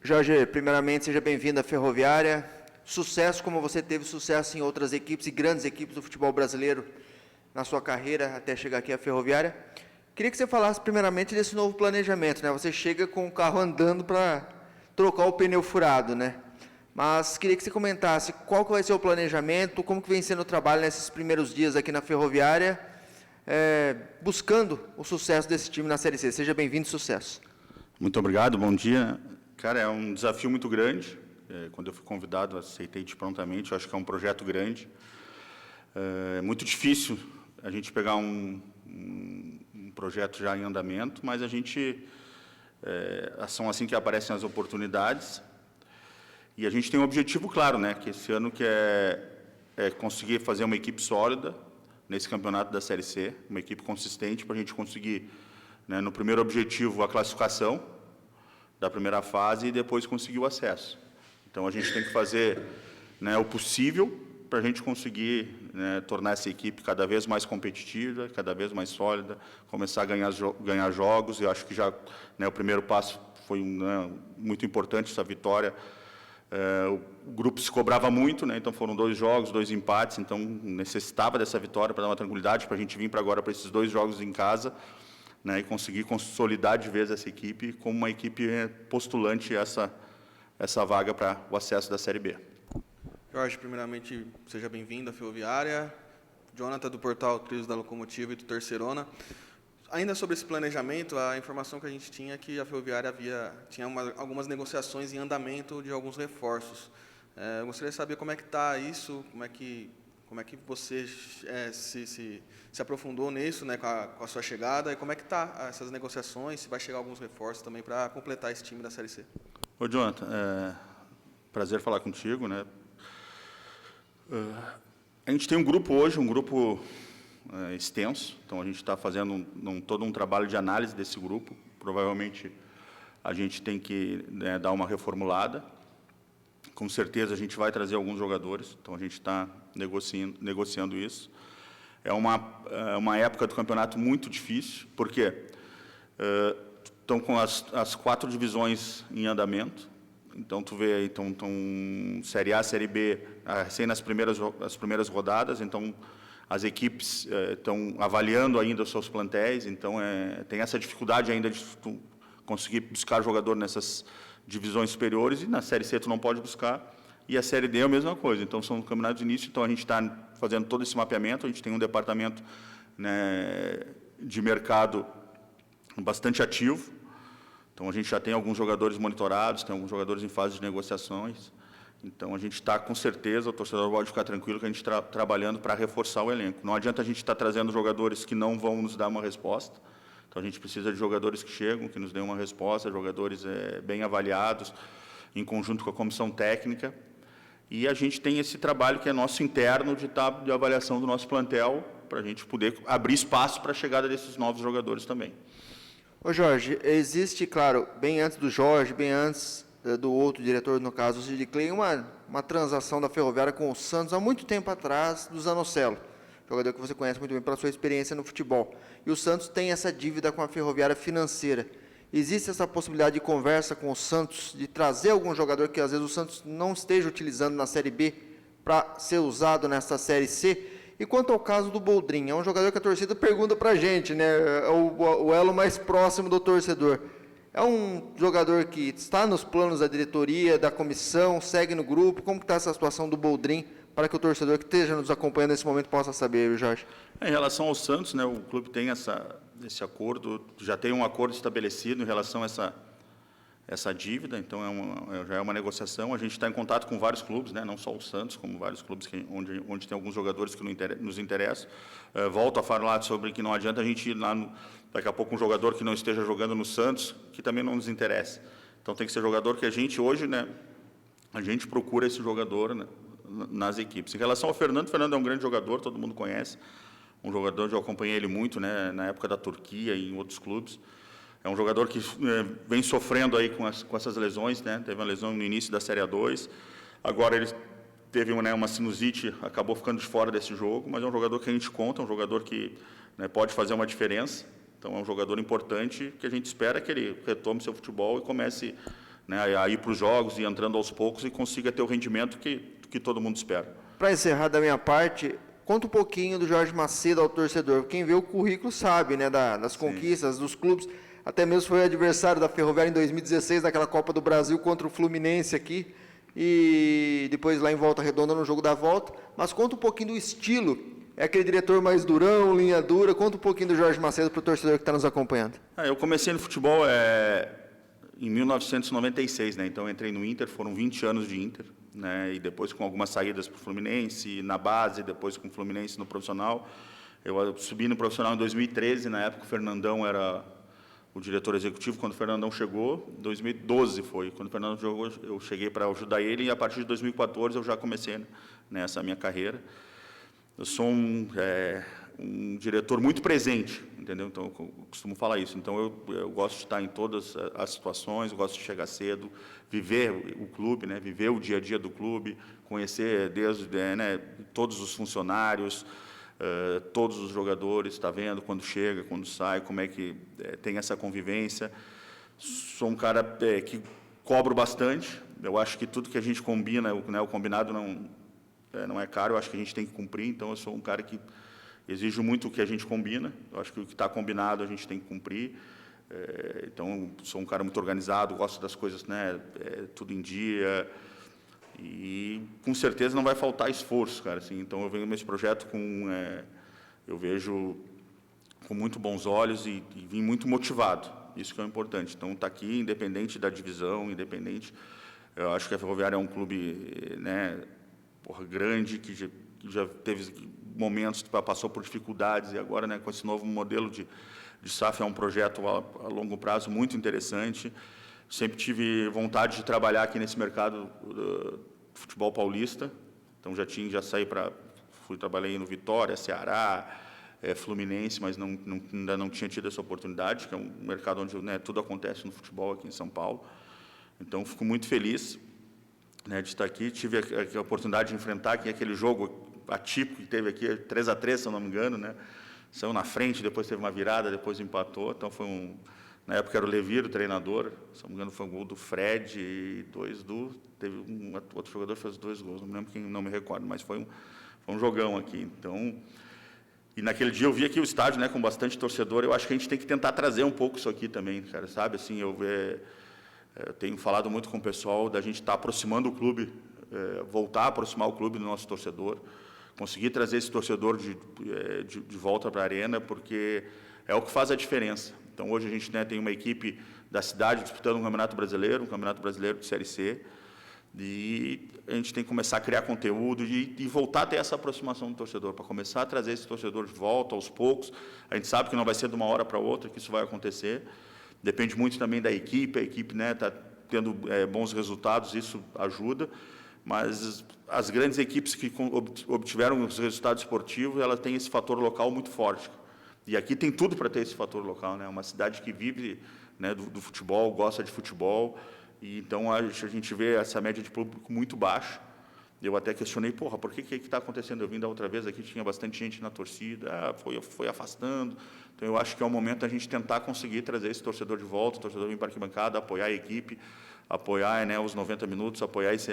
Jorge, primeiramente, seja bem-vindo à Ferroviária. Sucesso como você teve sucesso em outras equipes e grandes equipes do futebol brasileiro na sua carreira até chegar aqui à Ferroviária. Queria que você falasse primeiramente desse novo planejamento, né? Você chega com o carro andando para trocar o pneu furado, né? Mas queria que você comentasse qual que vai ser o planejamento, como que vem sendo o trabalho nesses primeiros dias aqui na Ferroviária, buscando o sucesso desse time na Série C. Seja bem-vindo, sucesso. Muito obrigado, bom dia. Cara, é um desafio muito grande. Quando eu fui convidado, aceitei prontamente. Eu acho que é um projeto grande. É muito difícil a gente pegar um projeto já em andamento, mas a gente são assim que aparecem as oportunidades. E a gente tem um objetivo claro, né? Que esse ano que é conseguir fazer uma equipe sólida nesse campeonato da Série C, uma equipe consistente para a gente conseguir, né, no primeiro objetivo, a classificação da primeira fase e depois conseguir o acesso. Então, a gente tem que fazer, né, o possível para a gente conseguir, né, tornar essa equipe cada vez mais competitiva, cada vez mais sólida, começar a ganhar jogos. Eu acho que já, né, o primeiro passo foi muito importante, essa vitória. O grupo se cobrava muito, né, então foram 2 jogos, 2 empates, então necessitava dessa vitória para dar uma tranquilidade, para a gente vir para agora para esses 2 jogos em casa, né, e conseguir consolidar de vez essa equipe como uma equipe postulante a essa vaga para o acesso da Série B. Jorge, primeiramente, seja bem-vindo à Ferroviária. Jonathan, do portal Trilhos da Locomotiva e do Terceirona. Ainda sobre esse planejamento, a informação que a gente tinha é que a Ferroviária tinha algumas negociações em andamento de alguns reforços. Eu gostaria de saber como é que está isso, como é que você se aprofundou nisso, né, com a sua chegada, e como é que está essas negociações, se vai chegar alguns reforços também para completar esse time da Série C. Ô, Jonathan, prazer falar contigo, né? A gente tem um grupo hoje, extenso, então a gente está fazendo todo um trabalho de análise desse grupo. Provavelmente a gente tem que, né, dar uma reformulada. Com certeza a gente vai trazer alguns jogadores, então a gente está negociando isso. É uma época do campeonato muito difícil, porque estão com as 4 divisões em andamento. Então tu vê aí, estão Série A, Série B, recém nas primeiras rodadas, então as equipes estão avaliando ainda os seus plantéis, então tem essa dificuldade ainda de tu conseguir buscar jogador nessas divisões superiores, e na Série C tu não pode buscar, e a Série D é a mesma coisa. Então são campeonatos de início, então a gente está fazendo todo esse mapeamento, a gente tem um departamento, né, de mercado bastante ativo, então a gente já tem alguns jogadores monitorados, tem alguns jogadores em fase de negociações. Então, a gente está, com certeza, o torcedor pode ficar tranquilo que a gente está trabalhando para reforçar o elenco. Não adianta a gente estar trazendo jogadores que não vão nos dar uma resposta. Então, a gente precisa de jogadores que chegam, que nos dêem uma resposta, jogadores bem avaliados, em conjunto com a comissão técnica. E a gente tem esse trabalho que é nosso interno de avaliação do nosso plantel, para a gente poder abrir espaço para a chegada desses novos jogadores também. Ô Jorge, existe, claro, bem antes do Jorge, bem antes do outro diretor, no caso o Sid Clay, uma transação da Ferroviária com o Santos há muito tempo atrás, do Zanocelo, jogador que você conhece muito bem pela sua experiência no futebol. E o Santos tem essa dívida com a Ferroviária financeira. Existe essa possibilidade de conversa com o Santos, de trazer algum jogador que às vezes o Santos não esteja utilizando na Série B para ser usado nessa Série C? E quanto ao caso do Boldrin, é um jogador que a torcida pergunta para a gente, né? É o elo mais próximo do torcedor. É um jogador que está nos planos da diretoria, da comissão, segue no grupo. Como está essa situação do Boldrin, para que o torcedor que esteja nos acompanhando nesse momento possa saber, Jorge? Em relação ao Santos, né, o clube tem esse acordo, já tem um acordo estabelecido em relação a essa dívida, então já é uma negociação. A gente está em contato com vários clubes, né, não só o Santos, como vários clubes onde tem alguns jogadores que nos interessam. Volto a falar sobre que não adianta a gente ir lá, daqui a pouco, um jogador que não esteja jogando no Santos, que também não nos interessa. Então, tem que ser jogador que a gente hoje, né, a gente procura esse jogador, né, nas equipes. Em relação ao Fernando, o Fernando é um grande jogador, todo mundo conhece, um jogador, eu acompanhei ele muito, né, na época da Turquia e em outros clubes. É um jogador que vem sofrendo aí com essas lesões, né? Teve uma lesão no início da Série A2, agora ele teve, né, uma sinusite, acabou ficando de fora desse jogo, mas é um jogador que a gente conta, um jogador que, né, pode fazer uma diferença. Então, é um jogador importante que a gente espera que ele retome seu futebol e comece, né, a ir para os jogos e entrando aos poucos e consiga ter o rendimento que todo mundo espera. Para encerrar da minha parte, conta um pouquinho do Jorge Macedo ao torcedor. Quem vê o currículo sabe, né, das conquistas, dos clubes. Até mesmo foi adversário da Ferroviária em 2016, naquela Copa do Brasil contra o Fluminense aqui. E depois lá em Volta Redonda, no jogo da volta. Mas conta um pouquinho do estilo. É aquele diretor mais durão, linha dura. Conta um pouquinho do Jorge Macedo para o torcedor que está nos acompanhando. Eu comecei no futebol em 1996, né? Então eu entrei no Inter, foram 20 anos de Inter, né? E depois com algumas saídas para o Fluminense, na base, depois com o Fluminense no profissional. Eu subi no profissional em 2013, na época o Fernandão era o diretor executivo. Quando o Fernandão chegou, 2012 foi, quando o Fernandão chegou, eu cheguei para ajudar ele, e a partir de 2014 eu já comecei nessa minha carreira. Eu sou um diretor muito presente, entendeu? Então, eu costumo falar isso. Então, eu gosto de estar em todas as situações, eu gosto de chegar cedo, viver o clube, né? Viver o dia a dia do clube, conhecer desde todos os funcionários, todos os jogadores, está vendo quando chega, quando sai, como é que tem essa convivência. Sou um cara que cobro bastante. Eu acho que tudo que a gente combina, o combinado não é caro, eu acho que a gente tem que cumprir. Então, eu sou um cara que exijo muito o que a gente combina. Eu acho que o que está combinado a gente tem que cumprir. Então, sou um cara muito organizado, gosto das coisas, né, tudo em dia. E, com certeza, não vai faltar esforço, cara. Assim, então, eu venho nesse projeto eu vejo com muito bons olhos e vim muito motivado. Isso que é o importante. Então, está aqui, independente da divisão, independente. Eu acho que a Ferroviária é um clube, né, grande, que já teve momentos que passou por dificuldades, e agora, né, com esse novo modelo de SAF, é um projeto a longo prazo muito interessante. Sempre tive vontade de trabalhar aqui nesse mercado do futebol paulista. Então, trabalhei no Vitória, Ceará, Fluminense, mas ainda não tinha tido essa oportunidade, que é um mercado onde, né, tudo acontece no futebol aqui em São Paulo. Então, fico muito feliz, né, de estar aqui. Tive a oportunidade de enfrentar aqui aquele jogo atípico que teve aqui, 3-3, se eu não me engano, né? Saiu na frente, depois teve uma virada, depois empatou. Então, na época era o Levir, o treinador, se não me engano foi um gol do Fred e 2 teve outro jogador que fez 2 gols, não me lembro quem, não me recordo, mas foi um jogão aqui. Então, e naquele dia eu vi aqui o estádio, né, com bastante torcedor. Eu acho que a gente tem que tentar trazer um pouco isso aqui também, cara, sabe? Assim, eu tenho falado muito com o pessoal da gente estar aproximando o clube, voltar a aproximar o clube do nosso torcedor, conseguir trazer esse torcedor de volta para a arena, porque é o que faz a diferença. Então, hoje a gente, né, tem uma equipe da cidade disputando um Campeonato Brasileiro de Série C, e a gente tem que começar a criar conteúdo e voltar a ter essa aproximação do torcedor, para começar a trazer esse torcedor de volta aos poucos. A gente sabe que não vai ser de uma hora para outra que isso vai acontecer. Depende muito também da equipe. A equipe, né, está tendo bons resultados, isso ajuda. Mas as grandes equipes que obtiveram os resultados esportivos, elas têm esse fator local muito forte. E aqui tem tudo para ter esse fator local, né? Uma cidade que vive, né, do futebol, gosta de futebol. E então a gente vê essa média de público muito baixa. Eu até questionei, por que está acontecendo? Eu vim da outra vez aqui, tinha bastante gente na torcida, foi afastando. Então, eu acho que é o momento da gente tentar conseguir trazer esse torcedor de volta, o torcedor vir para a arquibancada, apoiar a equipe, apoiar, né, os 90 minutos, apoiar esse